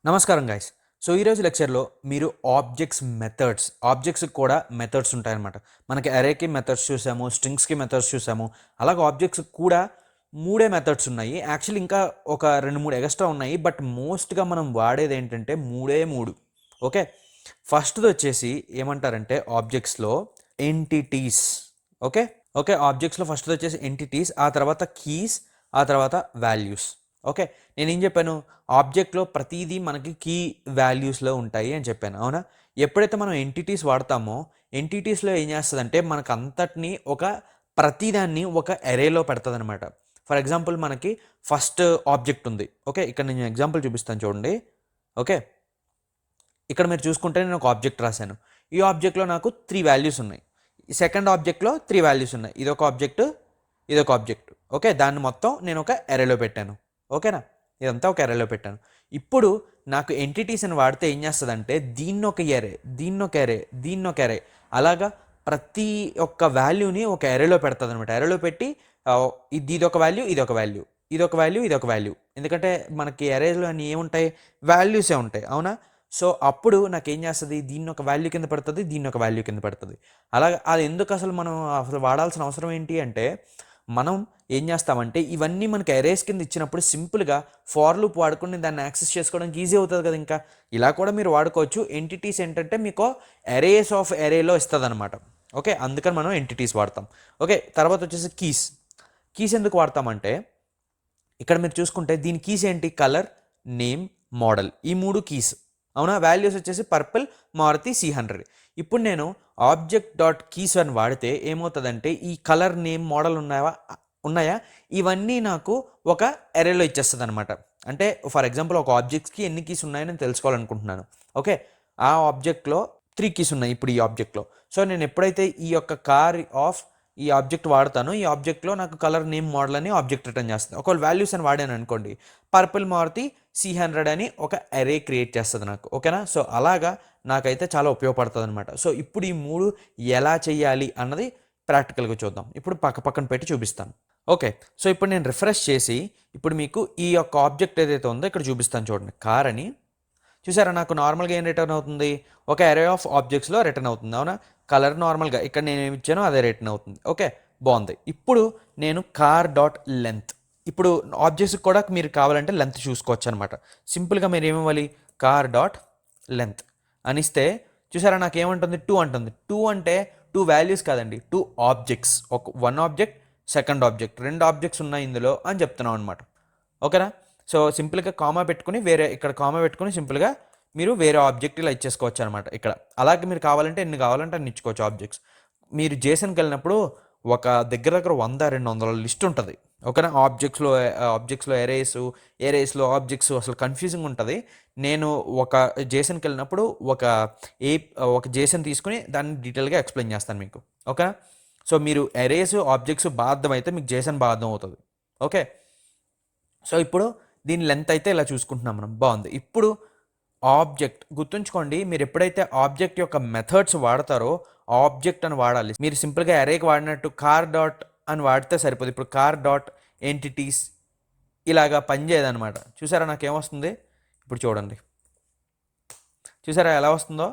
నమస్కారం guys. So ఈరోజు లెక్చర్లో మీరు ఆబ్జెక్ట్స్కి కూడా మెథడ్స్ ఉంటాయన్నమాట. మనకి అరేకి మెథడ్స్ చూసాము, స్ట్రింగ్స్కి మెథడ్స్ చూసాము. అలాగే ఆబ్జెక్ట్స్కి కూడా మూడే మెథడ్స్ ఉన్నాయి. యాక్చువల్లీ ఇంకా ఒక 2-3 ఎక్స్ట్రా ఉన్నాయి. బట్ మోస్ట్గా మనం వాడేది ఏంటంటే మూడే మూడు. ఓకే, ఫస్ట్ది వచ్చేసి ఏమంటారంటే ఆబ్జెక్ట్స్లో ఎంటిటీస్. ఓకే ఓకే ఆబ్జెక్ట్స్లో ఫస్ట్ది వచ్చేసి ఎంటిటీస్, ఆ తర్వాత కీస్, ఆ తర్వాత వాల్యూస్. ఓకే, నేనేం చెప్పాను, ఆబ్జెక్ట్లో ప్రతిదీ మనకి కీ వాల్యూస్లో ఉంటాయి అని చెప్పాను, అవునా? ఎప్పుడైతే మనం ఎంటిటీస్ వాడతామో ఎంటిటీస్లో ఏం చేస్తుందంటే మనకు అంతటిని ప్రతిదాన్ని ఒక ఎరేలో పెడుతుంది అనమాట. ఫర్ ఎగ్జాంపుల్ మనకి ఫస్ట్ ఆబ్జెక్ట్ ఉంది. ఓకే, ఇక్కడ నేను ఎగ్జాంపుల్ చూపిస్తాను చూడండి. ఓకే, ఇక్కడ మీరు చూసుకుంటే నేను ఒక ఆబ్జెక్ట్ రాశాను. ఈ ఆబ్జెక్ట్లో నాకు 3 వాల్యూస్ ఉన్నాయి. ఈ సెకండ్ ఆబ్జెక్ట్లో 3 వాల్యూస్ ఉన్నాయి. ఇదొక ఆబ్జెక్ట్, ఇదొక ఆబ్జెక్ట్. ఓకే, దాన్ని మొత్తం నేను ఒక ఎరేలో పెట్టాను. ఓకేనా, ఇదంతా ఒక ఎరేలో పెట్టాను. ఇప్పుడు నాకు ఎంటిటీస్ అని వాడితే ఏం చేస్తుందంటే దీన్నొక ఎరే, దీన్నొక ఎరే, దీన్నొక ఎరే, అలాగా ప్రతి ఒక్క వాల్యూని ఒక ఎరేలో పెడుతుంది అనమాట. ఎరేలో పెట్టి ఇదొక వాల్యూ, ఇదొక వాల్యూ, ఇదొక వాల్యూ, ఇదొక వాల్యూ. ఎందుకంటే మనకి ఎరేలో అని ఏముంటాయి, వాల్యూసే ఉంటాయి, అవునా? సో అప్పుడు నాకేం చేస్తుంది, దీన్ని ఒక వాల్యూ కింద పడుతుంది, దీన్ని ఒక వాల్యూ కింద పడుతుంది. అలాగే అది ఎందుకు అసలు మనం అసలు వాడాల్సిన అవసరం ఏంటి అంటే, మనం ఏం చేస్తామంటే ఇవన్నీ మనకి ఎరేస్ కింద ఇచ్చినప్పుడు సింపుల్గా ఫార్ లూప్ వాడుకుని దాన్ని యాక్సెస్ చేసుకోవడానికి ఈజీ అవుతుంది కదా. ఇంకా ఇలా కూడా మీరు వాడుకోవచ్చు. ఎంటిటీస్ ఏంటంటే మీకు ఎరేస్ ఆఫ్ ఎరేలో ఇస్తుంది అనమాట. ఓకే, అందుకని మనం ఎంటిటీస్ వాడతాం. ఓకే, తర్వాత వచ్చేసి కీస్. కీస్ ఎందుకు వాడతామంటే ఇక్కడ మీరు చూసుకుంటే దీని కీస్ ఏంటి, కలర్, నేమ్, మోడల్, ఈ 3 కీస్, అవునా? వాల్యూస్ వచ్చేసి పర్పుల్, మారుతి, C100. ఇప్పుడు నేను ఆబ్జెక్ట్ డాట్ కీస్ అని వాడితే ఏమవుతుందంటే ఈ కలర్, నేమ్, మోడల్ ఉన్నాయా ఇవన్నీ నాకు ఒక ఎరేలో ఇచ్చేస్తుంది అనమాట. అంటే ఫర్ ఎగ్జాంపుల్ ఒక ఆబ్జెక్ట్స్కి ఎన్ని కీస్ ఉన్నాయని నేను తెలుసుకోవాలనుకుంటున్నాను. ఓకే, ఆ ఆబ్జెక్ట్లో 3 కీస్ ఉన్నాయి ఇప్పుడు ఈ ఆబ్జెక్ట్లో. సో నేను ఎప్పుడైతే ఈ యొక్క కార్ ఆఫ్ ఈ ఆబ్జెక్ట్ వాడతాను, ఈ ఆబ్జెక్ట్లో నాకు కలర్, నేమ్, మోడల్ అని ఆబ్జెక్ట్ రిటర్న్ చేస్తుంది. ఒకవేళ వాల్యూస్ అని వాడాను అనుకోండి, పర్పుల్, మారుతి, C100 అని ఒక అరే క్రియేట్ చేస్తుంది నాకు. ఓకేనా, సో అలాగా నాకైతే చాలా ఉపయోగపడుతుంది అనమాట. సో ఇప్పుడు ఈ 3 ఎలా చేయాలి అన్నది ప్రాక్టికల్గా చూద్దాం. ఇప్పుడు పక్కన పెట్టి చూపిస్తాను. ఓకే, సో ఇప్పుడు నేను రిఫ్రెష్ చేసి ఇప్పుడు మీకు ఈ యొక్క ఆబ్జెక్ట్ ఏదైతే ఉందో ఇక్కడ చూపిస్తాను చూడండి. కార్ అని చూసారా, నాకు నార్మల్గా ఏం రిటర్న్ అవుతుంది, ఒక అరే ఆఫ్ ఆబ్జెక్ట్స్లో రిటర్న్ అవుతుంది, అవునా? కలర్ నార్మల్గా ఇక్కడ నేను ఏమి ఇచ్చానో అదే రిటర్న్ అవుతుంది. ఓకే, బాగుంది. ఇప్పుడు నేను కార్ డాట్ లెంత్, ఇప్పుడు ఆబ్జెక్ట్స్కి కూడా మీరు కావాలంటే లెంత్ చూసుకోవచ్చు అనమాట. సింపుల్గా మీరు ఏమివ్వాలి, కార్ డాట్ లెంత్ అనిస్తే చూసారా నాకు ఏమంటుంది, 2 అంటుంది. 2 అంటే 2 వాల్యూస్ కాదండి, 2 objects. One object, second object, 2 objects ఉన్నాయి ఇందులో అని చెప్తున్నాం అనమాట. ఓకేనా, సో సింపుల్గా కామా పెట్టుకుని ఇక్కడ కామా పెట్టుకుని సింపుల్గా మీరు వేరే ఆబ్జెక్ట్ ఇలా ఇచ్చేసుకోవచ్చు అనమాట. ఇక్కడ అలాగే మీరు కావాలంటే ఎన్ని కావాలంటే అన్ని ఇచ్చుకోవచ్చు ఆబ్జెక్ట్స్. మీరు జేసన్కి వెళ్ళినప్పుడు ఒక దగ్గర 100-200 లిస్ట్ ఉంటుంది. ఓకేనా, ఆబ్జెక్ట్స్లో ఎరేస్లో ఆబ్జెక్ట్స్ అసలు కన్ఫ్యూజింగ్ ఉంటుంది. నేను ఒక జేసన్కి వెళ్ళినప్పుడు ఒక జేసన్ తీసుకుని దాన్ని డీటెయిల్గా ఎక్స్ప్లెయిన్ చేస్తాను మీకు. ఓకేనా, సో మీరు ఎరేస్ ఆబ్జెక్ట్స్ బాగా అర్థమైతే మీకు జేసన్ బాగా అర్థం అవుతుంది. ఓకే, సో ఇప్పుడు దీని లెంత్ అయితే ఇలా చూసుకుంటున్నాం మనం, బాగుంది. ఇప్పుడు ఆబ్జెక్ట్ గుర్తుంచుకోండి, మీరు ఎప్పుడైతే ఆబ్జెక్ట్ యొక్క మెథడ్స్ వాడతారో ఆబ్జెక్ట్ అని వాడాలి. మీరు సింపుల్గా అరేకి వాడినట్టు కార్ డాట్ అని వాడితే సరిపోదు. ఇప్పుడు కార్ డాట్ ఎంటిటీస్ ఇలాగా పనిచేయదనమాట. చూసారా నాకేమొస్తుంది, ఇప్పుడు చూడండి, చూసారా ఎలా వస్తుందో.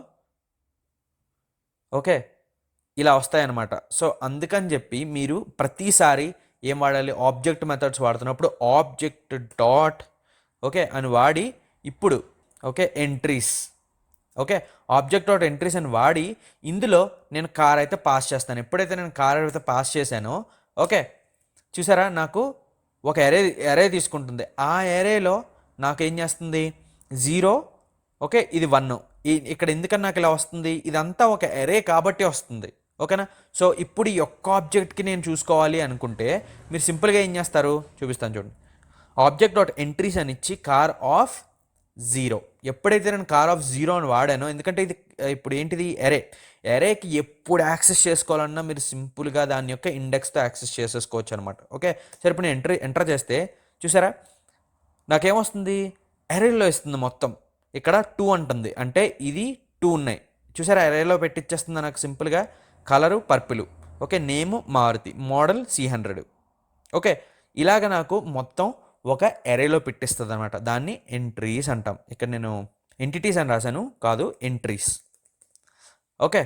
ఓకే, ఇలా వస్తాయన్నమాట. సో అందుకని చెప్పి మీరు ప్రతిసారి ఏం వాడాలి, ఆబ్జెక్ట్ మెథడ్స్ వాడుతున్నప్పుడు ఆబ్జెక్ట్ డాట్ ఓకే అని వాడి ఇప్పుడు okay entries, okay object dot entries అని వాడి ఇందులో నేను కార్ అయితే పాస్ చేస్తాను. ఎప్పుడైతే నేను కార్ అయితే పాస్ చేశానో ఓకే చూసారా నాకు ఒక ఎరే తీసుకుంటుంది. ఆ ఎరేలో నాకు ఏం చేస్తుంది, 0, ఓకే ఇది 1. ఇక్కడ ఎందుకని నాకు ఇలా వస్తుంది, ఇదంతా ఒక ఎరే కాబట్టి వస్తుంది. ఓకేనా, సో ఇప్పుడు ఈ ఒక్క ఆబ్జెక్ట్కి నేను చూసుకోవాలి అనుకుంటే మీరు సింపుల్గా ఏం చేస్తారు చూపిస్తాను చూడండి. ఆబ్జెక్ట్ డాట్ ఎంట్రీస్ అని ఇచ్చి కార్ ఆఫ్ 0. ఎప్పుడైతే నేను కార్ ఆఫ్ 0 అని వాడానో, ఎందుకంటే ఇది ఇప్పుడు ఏంటిది ఎరేకి ఎప్పుడు యాక్సెస్ చేసుకోవాలన్నా మీరు సింపుల్గా దాని యొక్క ఇండెక్స్తో యాక్సెస్ చేసేసుకోవచ్చు అనమాట. ఓకే, సరే ఇప్పుడు నేను ఎంటర్ చేస్తే చూసారా నాకేమొస్తుంది, ఎరేలో ఇస్తుంది మొత్తం. ఇక్కడ 2 అంటుంది, అంటే ఇది 2 ఉన్నాయి. చూసారా ఎరేలో పెట్టిచ్చేస్తుంది నాకు సింపుల్గా. కలరు పర్పుల్, ఓకే నేము మారుతి, మోడల్ C100. ఓకే, ఇలాగ నాకు మొత్తం ఒక ఎరేలో పెట్టిస్తుంది అనమాట. దాన్ని ఎంట్రీస్ అంటాం. ఇక్కడ నేను ఎంటిటీస్ అని రాశాను, కాదు ఎంట్రీస్. ఓకే,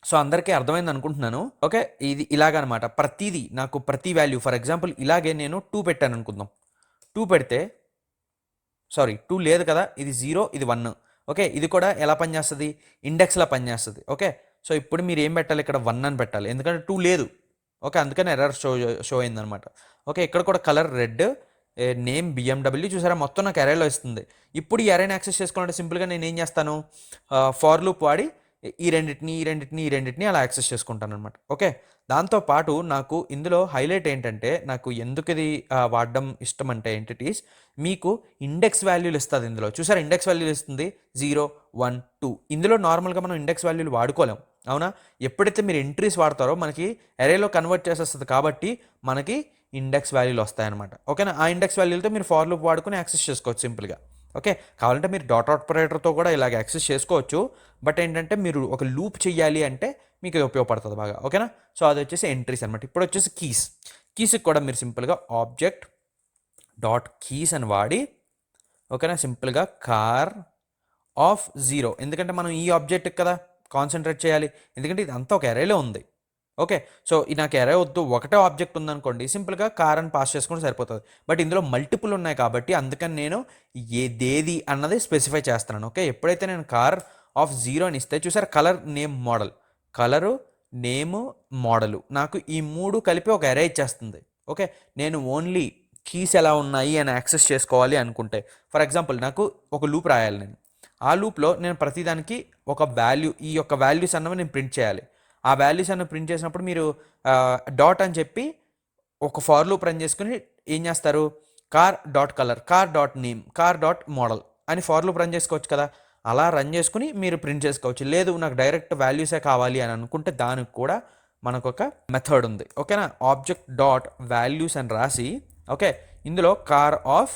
సో అందరికీ అర్థమైంది అనుకుంటున్నాను. ఓకే, ఇది ఇలాగనమాట. ప్రతిదీ నాకు ప్రతి వాల్యూ, ఫర్ ఎగ్జాంపుల్ ఇలాగే నేను 2 పెట్టాను అనుకుందాం. 2 పెడితే, సారీ 2 లేదు కదా, ఇది 0, ఇది 1. ఓకే, ఇది కూడా ఎలా పనిచేస్తుంది, ఇండెక్స్లా పనిచేస్తుంది. ఓకే, సో ఇప్పుడు మీరు ఏం పెట్టాలి, ఇక్కడ 1 అని పెట్టాలి, ఎందుకంటే 2 లేదు. ఓకే, అందుకని ఎర్రర్ షో అయిందనమాట. ఓకే, ఇక్కడ కూడా కలర్ రెడ్, నేమ్ బిఎండబ్ల్యూ, చూసారా మొత్తం నాకు ఎరేలో ఇస్తుంది. ఇప్పుడు ఈ ఎరేని యాక్సెస్ చేసుకోవాలంటే సింపుల్గా నేను ఏం చేస్తాను, ఫార్ లూప్ వాడి ఈ రెండింటిని అలా యాక్సెస్ చేసుకుంటాను అనమాట. ఓకే, దాంతోపాటు నాకు ఇందులో హైలైట్ ఏంటంటే, నాకు ఎందుకు ఇది వాడడం ఇష్టం అంటే ఎంటిటీస్, మీకు ఇండెక్స్ వాల్యూలు ఇస్తుంది ఇందులో. చూసారా ఇండెక్స్ వాల్యూలు ఇస్తుంది 0, 1, 2. ఇందులో నార్మల్గా మనం ఇండెక్స్ వాల్యూలు వాడుకోలేం, అవునా? ఎప్పుడైతే మీరు ఎంట్రీస్ వాడతారో మనకి ఎరేలో కన్వర్ట్ చేసేస్తుంది, కాబట్టి మనకి ఇండెక్స్ వాల్యూలు వస్తాయన్నమాట. ఓకేనా, ఆ ఇండెక్స్ వాల్యూలతో మీరు ఫార్ లూప్ వాడుకొని యాక్సెస్ చేసుకోవచ్చు సింపుల్గా. ఓకే, కావాలంటే మీరు డాట్ ఆపరేటర్తో కూడా ఇలాగ యాక్సెస్ చేసుకోవచ్చు, బట్ ఏంటంటే మీరు ఒక లూప్ చేయాలి అంటే మీకు ఇది ఉపయోగపడుతుంది బాగా. ఓకేనా, సో అది వచ్చేసి ఎంట్రీస్ అనమాట. ఇప్పుడు వచ్చేసి కీస్కి కూడా మీరు సింపుల్గా ఆబ్జెక్ట్ డాట్ కీస్ అని వాడి, ఓకేనా, సింపుల్గా కార్ ఆఫ్ 0, ఎందుకంటే మనం ఈ ఆబ్జెక్ట్ కదా కాన్సన్ట్రేట్ చేయాలి, ఎందుకంటే ఇది అంతా ఒక ఎరేలో ఉంది. ఓకే, సో నాకు ఎరే వద్దు, ఒకటే ఆబ్జెక్ట్ ఉందనుకోండి, సింపుల్గా కార్ అని పాస్ చేసుకుంటే సరిపోతుంది. బట్ ఇందులో మల్టిపుల్ ఉన్నాయి కాబట్టి అందుకని నేను ఏదేది అన్నది స్పెసిఫై చేస్తున్నాను. ఓకే, ఎప్పుడైతే నేను కార్ ఆఫ్ 0 అని ఇస్తే, చూసారు colour name model, colour name model, నాకు ఈ 3 కలిపి ఒక ఎరే ఇచ్చేస్తుంది. ఓకే, నేను ఓన్లీ కీస్ ఎలా ఉన్నాయి అని యాక్సెస్ చేసుకోవాలి అనుకుంటే, ఫర్ ఎగ్జాంపుల్ నాకు ఒక లూప్ రాయాలి నేను, ఆ లూప్లో నేను ప్రతిదానికి ఒక వాల్యూ, ఈ యొక్క వాల్యూస్ అన్నవి నేను ప్రింట్ చేయాలి. ఆ వాల్యూస్ అన్న ప్రింట్ చేసినప్పుడు మీరు డాట్ అని చెప్పి ఒక ఫార్ లూప్ రన్ చేసుకుని ఏం చేస్తారు, car dot colour, car dot name, car dot model అని ఫార్ లూప్ రన్ చేసుకోవచ్చు కదా. అలా రన్ చేసుకుని మీరు ప్రింట్ చేసుకోవచ్చు. లేదు నాకు డైరెక్ట్ వాల్యూసే కావాలి అని అనుకుంటే దానికి కూడా మనకు ఒక మెథడ్ ఉంది. ఓకేనా, ఆబ్జెక్ట్ డాట్ వాల్యూస్ అని రాసి, ఓకే, ఇందులో కార్ ఆఫ్,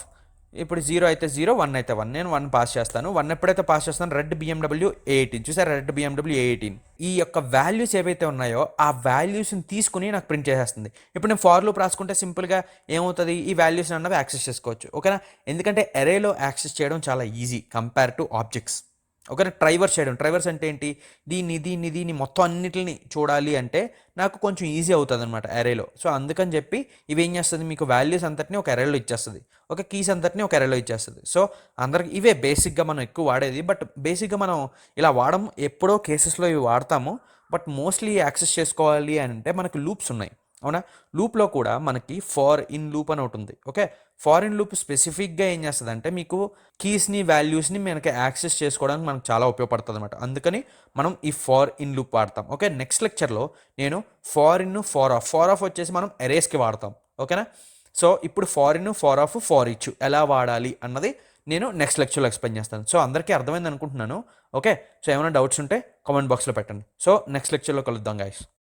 ఇప్పుడు 0 అయితే 0, 1 అయితే 1, నేను 1 పాస్ చేస్తాను. 1 ఎప్పుడైతే పాస్ చేస్తాను, రెడ్ బిఎండబ్ల్యూ A18, చూసారు రెడ్ బిఎండబ్ల్యూ A18, ఈ యొక్క వాల్యూస్ ఏవైతే ఉన్నాయో ఆ వాల్యూస్ని తీసుకుని నాకు ప్రింట్ చేసేస్తుంది. ఇప్పుడు నేను ఫార్ లూప్ రాసుకుంటే సింపుల్గా ఏమవుతుంది, ఈ వాల్యూస్ అన్నవి యాక్సెస్ చేసుకోవచ్చు. ఓకేనా, ఎందుకంటే ఎరేలో యాక్సెస్ చేయడం చాలా ఈజీ కంపేర్ టు ఆబ్జెక్ట్స్. ఓకేనా, ట్రైవర్స్ అంటే ఏంటి, దీన్ని మొత్తం అన్నిటిని చూడాలి అంటే నాకు కొంచెం ఈజీ అవుతుంది అనమాట ఎరేలో. సో అందుకని చెప్పి ఇవి ఏం చేస్తుంది, మీకు వాల్యూస్ అంతటిని ఒక ఎరేలో ఇచ్చేస్తుంది, ఒక కీస్ అంతటిని ఒక ఎరేలో ఇచ్చేస్తుంది. సో అందరికి ఇవే బేసిక్గా మనం ఎక్కువ వాడేది. బట్ బేసిక్గా మనం ఇలా వాడము, ఎప్పుడో కేసెస్లో ఇవి వాడతాము. బట్ మోస్ట్లీ యాక్సెస్ చేసుకోవాలి అని అంటే మనకు లూప్స్ ఉన్నాయి, అవునా. లూప్లో కూడా మనకి ఫార్ ఇన్ లూప్ అని ఒకటి ఉంది. ఓకే, ఫార్ ఇన్ లూప్ స్పెసిఫిక్గా ఏం చేస్తుంది అంటే మీకు కీస్ని వాల్యూస్ని మనకి యాక్సెస్ చేసుకోవడానికి మనకు చాలా ఉపయోగపడుతుంది అనమాట. అందుకని మనం ఈ ఫార్ ఇన్ లూప్ వాడతాం. ఓకే, నెక్స్ట్ లెక్చర్లో నేను ఫార్ ఆఫ్ వచ్చేసి మనం ఎరేస్కి వాడతాం. ఓకేనా, సో ఇప్పుడు ఫార్ ఇన్, ఫార్ ఈచ్ ఎలా వాడాలి అన్నది నేను నెక్స్ట్ లెక్చర్లో ఎక్స్ప్లెయిన్ చేస్తాను. సో అందరికీ అర్థమైంది అనుకుంటున్నాను. ఓకే, సో ఏమైనా డౌట్స్ ఉంటే కామెంట్ బాక్స్లో పెట్టండి. సో నెక్స్ట్ లెక్చర్లో కలుద్దాం గైస్.